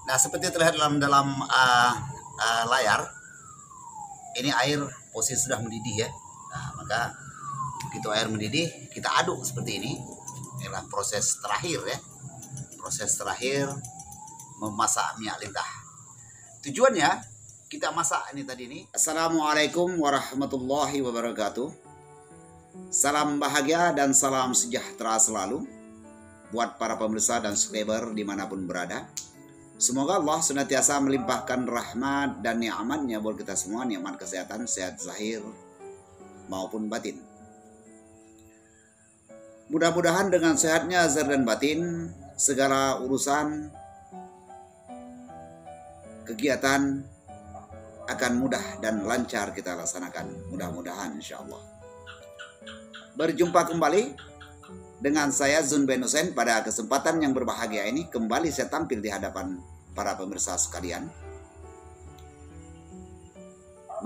Nah, seperti terlihat dalam layar, ini air posisi sudah mendidih ya. Nah, maka begitu air mendidih, kita aduk seperti ini. Inilah proses terakhir ya. Proses terakhir memasak minyak lintah. Tujuannya kita masak ini tadi ini. Assalamualaikum warahmatullahi wabarakatuh. Salam bahagia dan salam sejahtera selalu buat para pemirsa dan subscriber dimanapun berada. Semoga Allah senantiasa melimpahkan rahmat dan nikmatnya buat kita semua, nikmat kesehatan, sehat zahir maupun batin. Mudah-mudahan dengan sehatnya zahir dan batin, segala urusan kegiatan akan mudah dan lancar kita laksanakan. Mudah-mudahan insya Allah. Berjumpa kembali dengan saya Zun Ben Hussein. Pada kesempatan yang berbahagia ini kembali saya tampil di hadapan para pemirsa sekalian,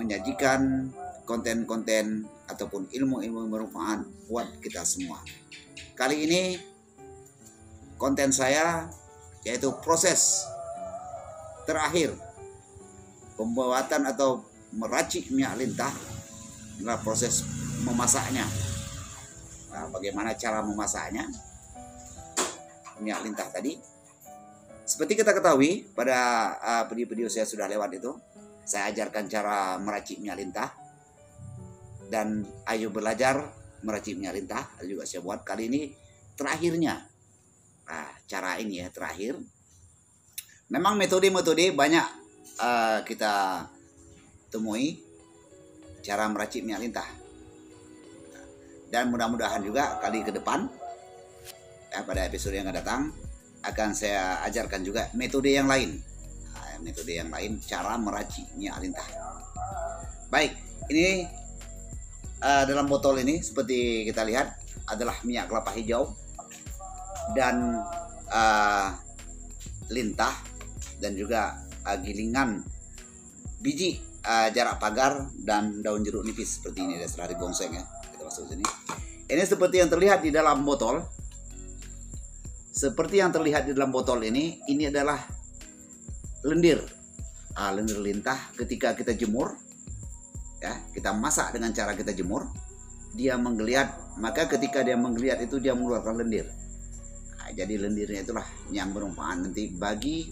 menyajikan konten-konten ataupun ilmu-ilmu bermanfaat buat kita semua. Kali ini konten saya yaitu proses terakhir pembuatan atau meracik minyak lintah, adalah proses memasaknya. Nah, bagaimana cara memasaknya minyak lintah tadi? Seperti kita ketahui pada video saya sudah lewat itu, saya ajarkan cara meracik minyak lintah, dan ayo belajar meracik minyak lintah. Juga saya buat kali ini terakhirnya. Nah, cara ini ya terakhir. Memang metode-metode banyak kita temui cara meracik minyak lintah. Dan mudah-mudahan juga kali ke depan pada episode yang akan datang akan saya ajarkan juga metode yang lain. Metode yang lain cara meracik minyak lintah. Baik, ini dalam botol ini seperti kita lihat adalah minyak kelapa hijau dan lintah dan juga gilingan biji jarak pagar dan daun jeruk nipis seperti ini. Setelah digongseng ya, kita masuk sini. Ini seperti yang terlihat di dalam botol. Seperti yang terlihat di dalam botol ini adalah lendir. Lendir lintah ketika kita jemur. Ya, kita masak dengan cara kita jemur, dia menggeliat. Maka ketika dia menggeliat itu dia mengeluarkan lendir. Jadi lendirnya itulah yang bermanfaat nanti bagi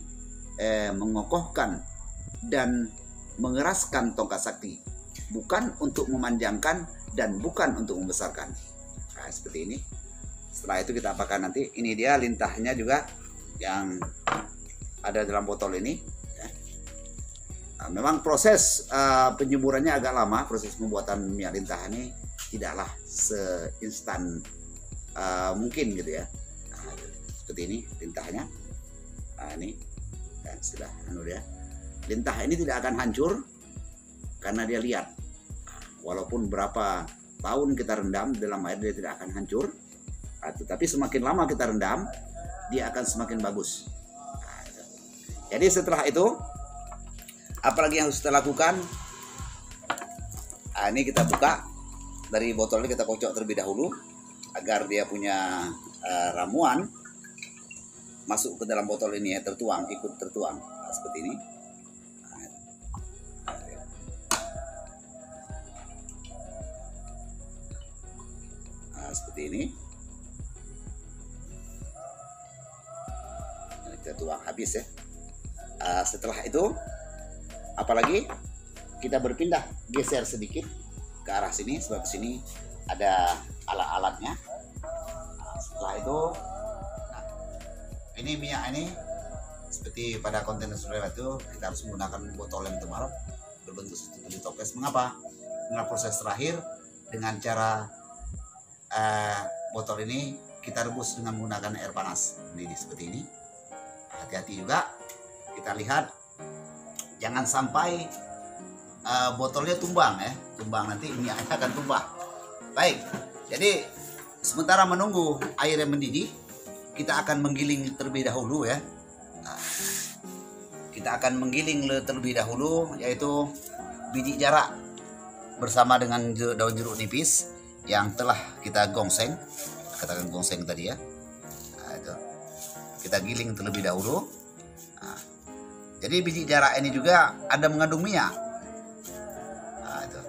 mengokohkan dan mengeraskan tongkat sakti, bukan untuk memanjangkan dan bukan untuk membesarkan. Nah, seperti ini. Setelah itu kita apakan nanti. Ini dia lintahnya juga yang ada dalam botol ini. Nah, memang proses penjemurannya agak lama. Proses pembuatan minyak lintah ini tidaklah seinstan mungkin gitu ya. Nah, seperti ini lintahnya. Nah, ini dan sudah dia. Lintah ini tidak akan hancur karena dia liat. Walaupun berapa tahun kita rendam dalam air, dia tidak akan hancur. Tetapi semakin lama kita rendam, dia akan semakin bagus. Jadi setelah itu, apalagi yang harus kita lakukan? Ini kita buka dari botolnya, kita kocok terlebih dahulu agar dia punya ramuan masuk ke dalam botol ini ya, ikut tertuang. Nah, seperti ini. Nah, seperti ini. Kita tuang habis ya. Setelah itu, apalagi kita berpindah, geser sedikit ke arah sini, sebab sini ada alat-alatnya. Nah, setelah itu, ini minyak ini seperti pada konten sudah itu, kita harus menggunakan botol yang tebal berbentuk seperti toples. Mengapa? Karena proses terakhir dengan cara botol ini kita rebus dengan menggunakan air panas. Ini seperti ini. Hati-hati juga, kita lihat jangan sampai botolnya tumbang ya. Tumbang, nanti minyaknya akan tumbang. Baik, jadi sementara menunggu air yang mendidih, kita akan menggiling terlebih dahulu ya. Kita akan menggiling terlebih dahulu, yaitu biji jarak bersama dengan daun jeruk nipis yang telah kita gongseng, katakan gongseng tadi ya. Nah, itu kita giling terlebih dahulu. Nah, Jadi biji jarak ini juga ada mengandung minyak. Nah, itu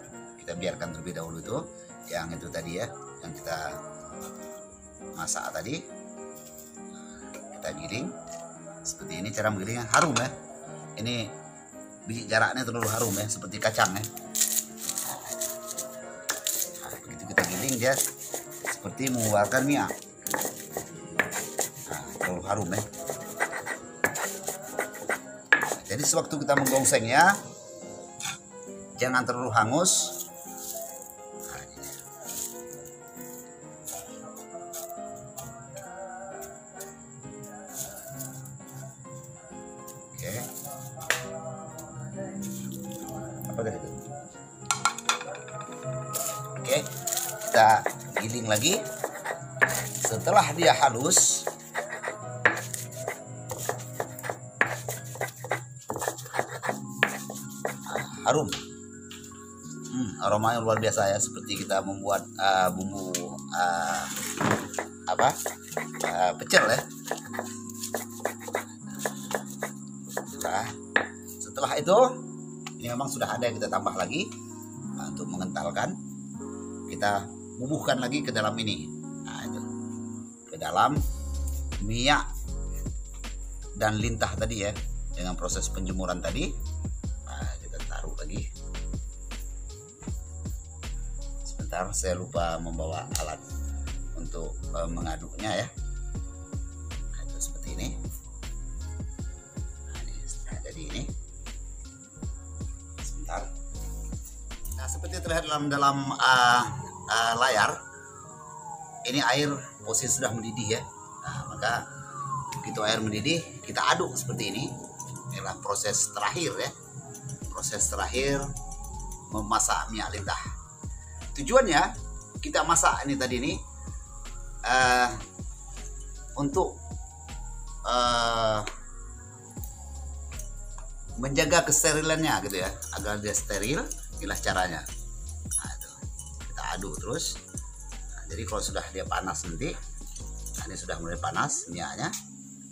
kita biarkan terlebih dahulu itu, yang itu tadi ya, yang kita masak tadi. Kita giling seperti ini, cara menggilingnya harum ya. Ini biji jaraknya terlalu harum ya, seperti kacang ya. Nah, begitu kita giling dia seperti mengeluarkan minyak. Nah, terlalu harum ya. Jadi sewaktu kita menggongsengnya jangan terlalu hangus. Oke. Apa tadi itu? Oke, kita giling lagi. Setelah dia halus, harum, aromanya luar biasa ya, seperti kita membuat bumbu pecel ya. Nah, setelah itu ini memang sudah ada yang kita tambah lagi. Nah, untuk mengentalkan kita bubuhkan lagi ke dalam ini. Nah, itu ke dalam minyak dan lintah tadi ya, dengan proses penjemuran tadi. Taruh lagi. Sebentar, saya lupa membawa alat untuk mengaduknya ya. Nah, itu seperti ini. Nah, ini jadi ini. Sebentar. Nah, seperti terlihat dalam layar, ini air posisi sudah mendidih ya. Nah, maka begitu air mendidih, kita aduk seperti ini. Inilah proses terakhir ya. Proses terakhir memasak minyak lintah. Tujuannya kita masak ini tadi ini untuk menjaga kesterilannya gitu ya, agar dia steril. Inilah caranya. Nah, itu. Kita aduk terus. Nah, jadi kalau sudah dia panas nanti, nah ini sudah mulai panas minyaknya.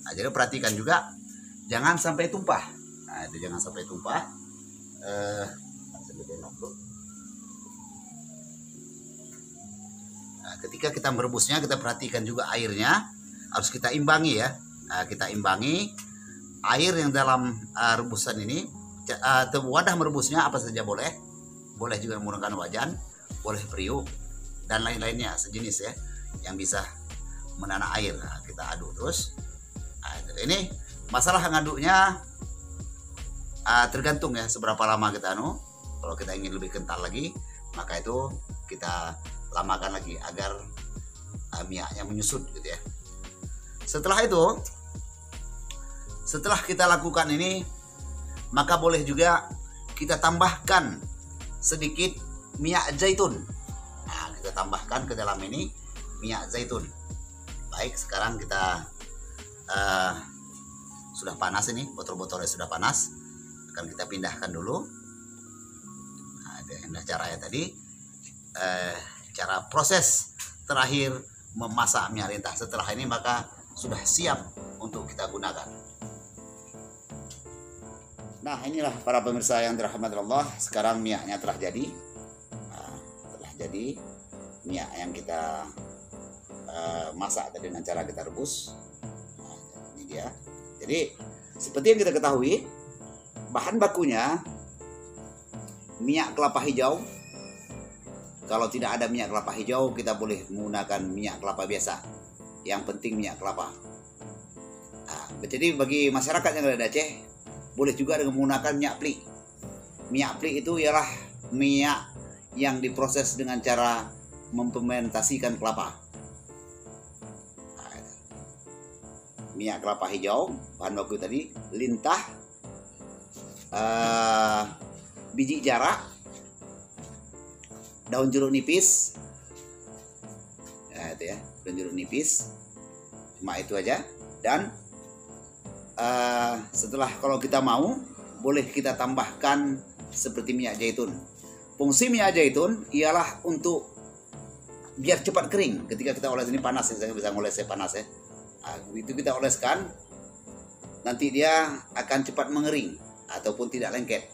Nah, jadi perhatikan juga jangan sampai tumpah. Nah, itu jangan sampai tumpah. Nah, ketika kita merebusnya, kita perhatikan juga airnya harus kita imbangi ya. Nah, kita imbangi air yang dalam rebusan ini. Wadah merebusnya apa saja boleh juga menggunakan wajan, boleh periuk dan lain-lainnya sejenis ya, yang bisa menahan air. Nah, kita aduk terus. Nah, ini masalah ngaduknya tergantung ya seberapa lama kita kalau kita ingin lebih kental lagi, maka itu kita lamakan lagi agar minyaknya menyusut gitu ya. Setelah itu, setelah kita lakukan ini, maka boleh juga kita tambahkan sedikit minyak zaitun. Nah, kita tambahkan ke dalam ini minyak zaitun. Baik, sekarang kita sudah panas ini, botol-botolnya sudah panas. Akan kita pindahkan dulu. Nah, caranya tadi cara proses terakhir memasak minyak lintah. Setelah ini maka sudah siap untuk kita gunakan. Nah, inilah para pemirsa yang dirahmati Allah. Sekarang minyaknya telah jadi. Nah, telah jadi minyak yang kita masak tadi dengan cara kita rebus. Nah, ini dia. Jadi seperti yang kita ketahui, bahan bakunya minyak kelapa hijau. Kalau tidak ada minyak kelapa hijau, kita boleh menggunakan minyak kelapa biasa. Yang penting minyak kelapa. Nah, jadi bagi masyarakat yang ada di Aceh, boleh juga dengan menggunakan minyak pli. Minyak pli itu ialah minyak yang diproses dengan cara memfermentasikan kelapa. Nah, minyak kelapa hijau, bahan baku tadi, lintah, biji jarak, daun jeruk nipis, ya itu ya, daun jeruk nipis, cuma itu aja. Dan setelah kalau kita mau, boleh kita tambahkan seperti minyak zaitun. Fungsi minyak zaitun ialah untuk biar cepat kering. Ketika kita oles ini panas, saya bisa ngoles panas ya. Nah, begitu kita oleskan, nanti dia akan cepat mengering ataupun tidak lengket.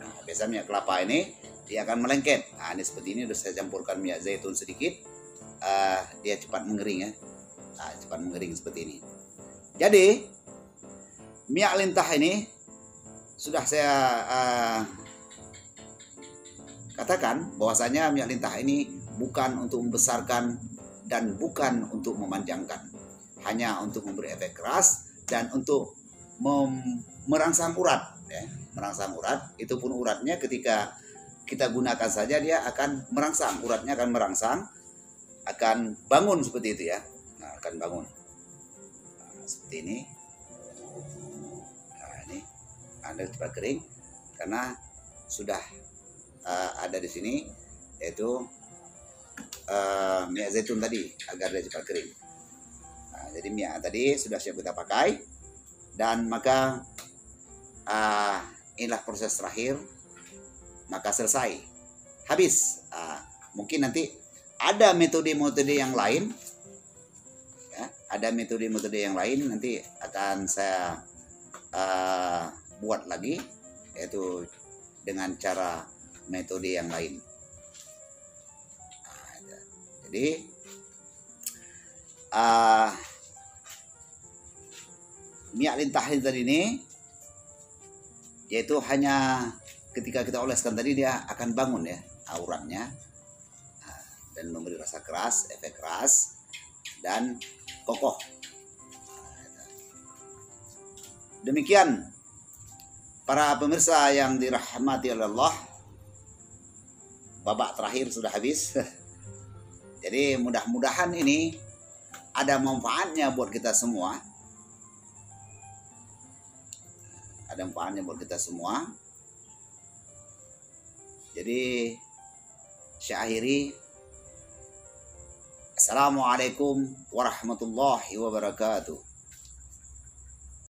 Nah, biasanya minyak kelapa ini dia akan melengket. Nah, ini seperti ini, sudah saya campurkan minyak zaitun sedikit, dia cepat mengering ya. Nah, cepat mengering seperti ini. Jadi minyak lintah ini sudah saya katakan bahwasanya minyak lintah ini bukan untuk membesarkan dan bukan untuk memanjangkan, hanya untuk memberi efek keras dan untuk merangsang urat ya. Merangsang urat, itu pun uratnya ketika kita gunakan saja dia akan merangsang, uratnya akan merangsang, akan bangun seperti itu ya. Nah, akan bangun. Nah, seperti ini. Nah, ini Anda cepat kering karena sudah ada di sini yaitu minyak zaitun tadi agar dia cepat kering. Nah, jadi minyak tadi sudah siap kita pakai dan maka inilah proses terakhir, maka selesai, habis. Mungkin nanti ada metode-metode yang lain ya, ada metode-metode yang lain nanti akan saya buat lagi, yaitu dengan cara metode yang lain. Jadi minyak lintah tadi ini yaitu hanya ketika kita oleskan tadi dia akan bangun ya uratnya dan memberi rasa keras, efek keras dan kokoh. Demikian para pemirsa yang dirahmati oleh Allah, babak terakhir sudah habis. Jadi mudah-mudahan ini ada manfaatnya buat kita semua. Ada manfaatnya buat kita semua. Jadi saya akhiri. Assalamualaikum warahmatullahi wabarakatuh.